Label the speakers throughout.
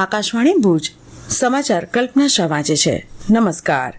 Speaker 1: આકાશવાણી ભુજ સમાચાર કલ્પના શાહ વાંચે છે. નમસ્કાર.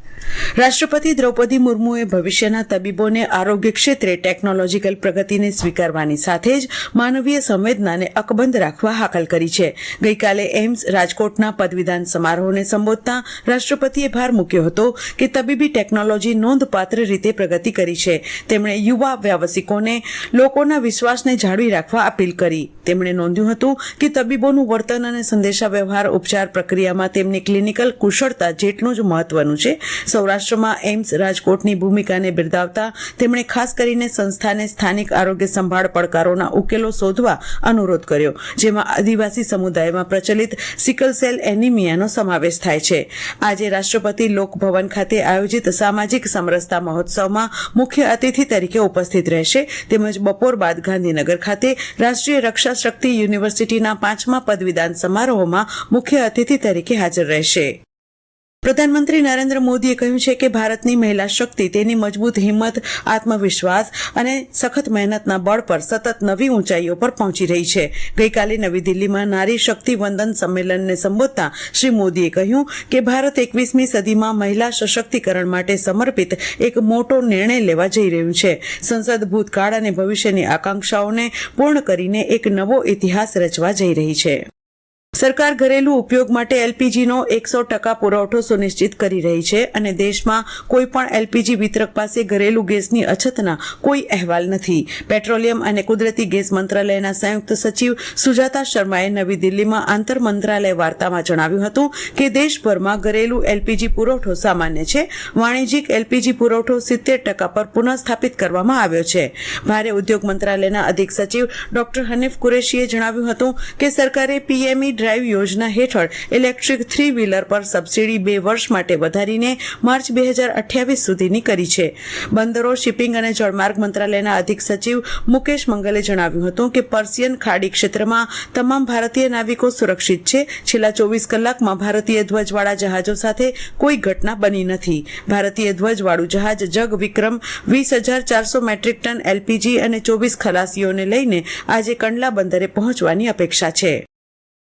Speaker 1: રાષ્ટ્રપતિ દ્રૌપદી મુર્મુએ ભવિષ્યના તબીબોને આરોગ્ય ક્ષેત્રે ટેકનોલોજીકલ પ્રગતિને સ્વીકારવાની સાથે જ માનવીય સંવેદનાને અકબંધ રાખવા હાકલ કરી છે. ગઈકાલે એમ્સ રાજકોટના પદવીદાન સમારોહને સંબોધતા રાષ્ટ્રપતિએ ભાર મૂક્યો હતો કે તબીબી ટેકનોલોજી નોંધપાત્ર રીતે પ્રગતિ કરી છે. તેમણે યુવા વ્યાવસાયિકોને લોકોના વિશ્વાસને જાળવી રાખવા અપીલ કરી. તેમણે નોંધ્યું હતું કે તબીબોનું વર્તન અને સંદેશાવ્યવહાર ઉપચાર પ્રક્રિયામાં તેમની ક્લિનિકલ કુશળતા જેટલું જ મહત્વનું છે. સૌરાષ્ટ્રમાં એમ્સ રાજકોટની ભૂમિકાને બિરદાવતા તેમણે ખાસ કરીને સંસ્થાને સ્થાનિક આરોગ્ય સંભાળ પડકારોના ઉકેલો શોધવા અનુરોધ કર્યો, જેમાં આદિવાસી સમુદાયમાં પ્રચલિત સિકલ સેલ એનિમિયાનો સમાવેશ થાય છે. આજે રાષ્ટ્રપતિ લોકભવન ખાતે આયોજિત સામાજિક સમરસતા મહોત્સવમાં મુખ્ય અતિથિ તરીકે ઉપસ્થિત રહેશે. તેમજ બપોર બાદ ગાંધીનગર ખાતે રાષ્ટ્રીય રક્ષા શક્તિ યુનિવર્સિટીના 5મા પદવીદાન સમારોહમાં મુખ્ય અતિથિ તરીકે હાજર રહેશે. પ્રધાનમંત્રી નરેન્દ્ર મોદીએ કહ્યું છે કે ભારતની મહિલા શક્તિ તેની મજબૂત હિંમત, આત્મવિશ્વાસ અને સખત મહેનતના બળ પર સતત નવી ઊંચાઈઓ પર પહોંચી રહી છે. ગઈકાલે નવી દિલ્હીમાં નારી શક્તિ વંદન સંમેલનને સંબોધતા શ્રી મોદીએ કહ્યું કે ભારત 21મી સદીમાં મહિલા સશક્તિકરણ માટે સમર્પિત એક મોટો નિર્ણય લેવા જઈ રહ્યું છે. સંસદ ભૂતકાળ અને ભવિષ્યની આકાંક્ષાઓને પૂર્ણ કરીને એક નવો ઇતિહાસ રચવા જઈ રહી છે. સરકાર ઘરેલુ ઉપયોગ માટે એલપીજીનો 100% પુરવઠો સુનિશ્ચિત કરી રહી છે અને દેશમાં કોઈપણ એલપીજી વિતરક પાસે ઘરેલુ ગેસની અછતના કોઈ અહેવાલ નથી. પેટ્રોલિયમ અને કુદરતી ગેસ મંત્રાલયના સંયુક્ત સચિવ સુજાતા શર્માએ નવી દિલ્હીમાં આંતર મંત્રાલય વાર્તામાં જણાવ્યું હતું કે દેશભરમાં ઘરેલુ એલપીજી પુરવઠો સામાન્ય છે. વાણિજ્યિક એલપીજી પુરવઠો 70% પર પુનઃસ્થાપિત કરવામાં આવ્યો છે. ભારે ઉદ્યોગ મંત્રાલયના અધિક સચિવ ડોક્ટર હનીફ કુરેશીએ જણાવ્યું હતું કે સરકારે પીએમઈ ડ્રાઈવ યોજના હેઠળ ઇલેક્ટ્રિક 3 વ્હીલર પર સબસિડી 2 વર્ષ માટે વધારીને માર્ચ 2028 સુધીની કરી છે. બંદરો, શિપિંગ અને જળમાર્ગ મંત્રાલયના અધિક સચિવ મુકેશ મંગલે જણાવ્યું હતું કે પર્શિયન ખાડી ક્ષેત્રમાં તમામ ભારતીય નાવિકો સુરક્ષિત છે. છેલ્લા 24 કલાકમાં ભારતીય ધ્વજવાળા જહાજો સાથે કોઈ ઘટના બની નથી. ભારતીય ધ્વજવાળું જહાજ જગ વિક્રમ 20,400 મેટ્રિક ટન એલપીજી અને 24 ખલાસીઓને લઈને આજે કંડલા બંદરે પહોંચવાની અપેક્ષા છે.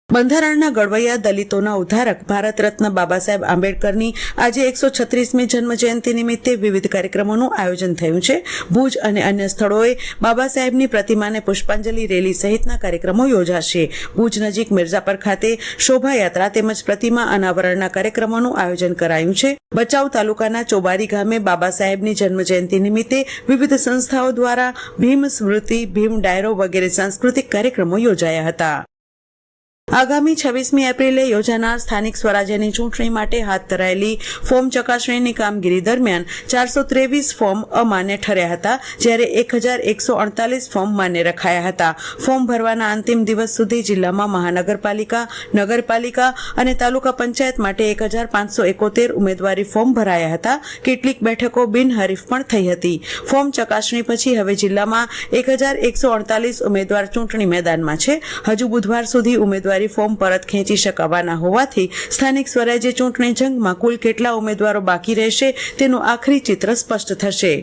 Speaker 1: બંધારણના ઘડવૈયા દલિતોના ઉદ્ધારક ભારત રત્ન બાબા સાહેબ આંબેડકરની આજે 136મી જન્મજયંતિ નિમિત્તે વિવિધ કાર્યક્રમોનું આયોજન થયું છે. ભુજ અને અન્ય સ્થળોએ બાબા સાહેબની પ્રતિમાને પુષ્પાંજલિ રેલી સહિતના કાર્યક્રમો યોજાશે. ભુજ નજીક મિર્ઝાપર ખાતે શોભાયાત્રા તેમજ પ્રતિમા અનાવરણના કાર્યક્રમોનું આયોજન કરાયું છે. ભચાઉ તાલુકાના ચોબારી ગામે બાબા સાહેબની જન્મજયંતિ નિમિત્તે વિવિધ સંસ્થાઓ દ્વારા ભીમ સ્મૃતિ, ભીમ ડાયરો વગેરે સાંસ્કૃતિક કાર્યક્રમો યોજાયા હતા. આગામી 26મી એપ્રિલે યોજાનાર સ્થાનિક સ્વરાજ્યની ચૂંટણી માટે હાથ ધરાયેલી ફોર્મ ચકાસણીની કામગીરી દરમિયાન 423 ફોર્મ અમાન્ય ઠર્યા હતા, જ્યારે 1148 ફોર્મ માન્ય રખાયા હતા. ફોર્મ ભરવાના અંતિમ દિવસ સુધી જિલ્લામાં મહાનગરપાલિકા, નગરપાલિકા અને તાલુકા પંચાયત માટે 1571 ઉમેદવારી ફોર્મ ભરાયા હતા. કેટલીક બેઠકો બિનહરીફ પણ થઈ હતી. ફોર્મ ચકાસણી પછી હવે જિલ્લામાં 1148 ઉમેદવાર ચૂંટણી મેદાનમાં છે. હજુ બુધવાર સુધી ઉમેદવાર ફોર્મ પરત ખેંચી શકાવાના હોવાથી સ્થાનિક સ્વરાજ્ય ચૂંટણી જંગમાં કુલ કેટલા ઉમેદવારો બાકી રહેશે તેનું આખરી ચિત્ર સ્પષ્ટ થશે.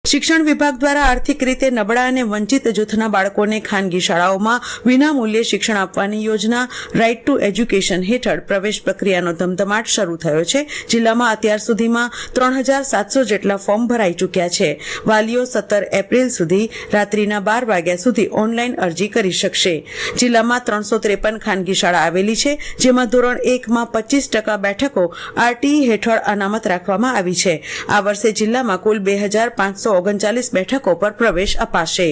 Speaker 1: શિક્ષણ વિભાગ દ્વારા આર્થિક રીતે નબળા અને વંચિત જૂથના બાળકોને ખાનગી શાળાઓમાં વિનામૂલ્યે શિક્ષણ આપવાની યોજના રાઇટ ટુ એજ્યુકેશન હેઠળ પ્રવેશ પ્રક્રિયાનો ધમધમાટ શરૂ થયો છે. જિલ્લામાં અત્યાર સુધીમાં 3700 જેટલા ફોર્મ ભરાઈ ચૂક્યા છે. વાલીઓ 17 એપ્રિલ સુધી રાત્રિના 12 વાગ્યા સુધી ઓનલાઈન અરજી કરી શકશે. જિલ્લામાં 353 ખાનગી શાળા આવેલી છે, જેમાં ધોરણ 1માં 25% બેઠકો આરટીઈ હેઠળ અનામત રાખવામાં આવી છે. આ વર્ષે જિલ્લામાં કુલ 2539 બેઠકો પર પ્રવેશ અપાશે.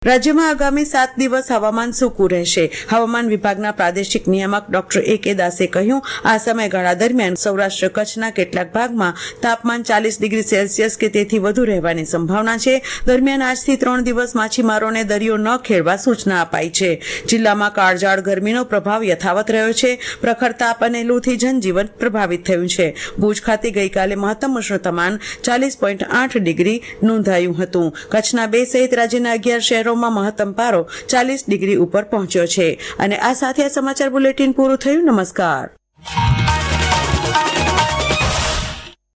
Speaker 1: રાજ્યમાં આગામી 7 દિવસ હવામાન સૂકું રહેશે. હવામાન વિભાગના પ્રાદેશિક નિયામક ડોક્ટર એ.કે. દાસે કહ્યું, આ સમયગાળા દરમિયાન સૌરાષ્ટ્ર કચ્છના કેટલાક ભાગમાં તાપમાન 40 ડિગ્રી સેલ્સિયસ કે તેથી વધુ રહેવાની સંભાવના છે. દરમિયાન આજથી 3 દિવસ માછીમારોને દરિયો ન ખેડવા સૂચના અપાઈ છે. જિલ્લામાં કાળઝાળ ગરમીનો પ્રભાવ યથાવત રહ્યો છે. પ્રખર તાપ અને લૂથી જનજીવન પ્રભાવિત થયું છે. ભુજ ખાતે ગઈકાલે મહત્તમ ઉષ્ણતામાન 40.8 ડિગ્રી નોંધાયું હતું. કચ્છના 2 સહિત રાજ્યના 11 શહેરો મહત્તમ પારો 40 ડિગ્રી ઉપર પહોંચ્યો છે. અને આ સાથે આ સમાચાર બુલેટિન પૂરું થયું. નમસ્કાર.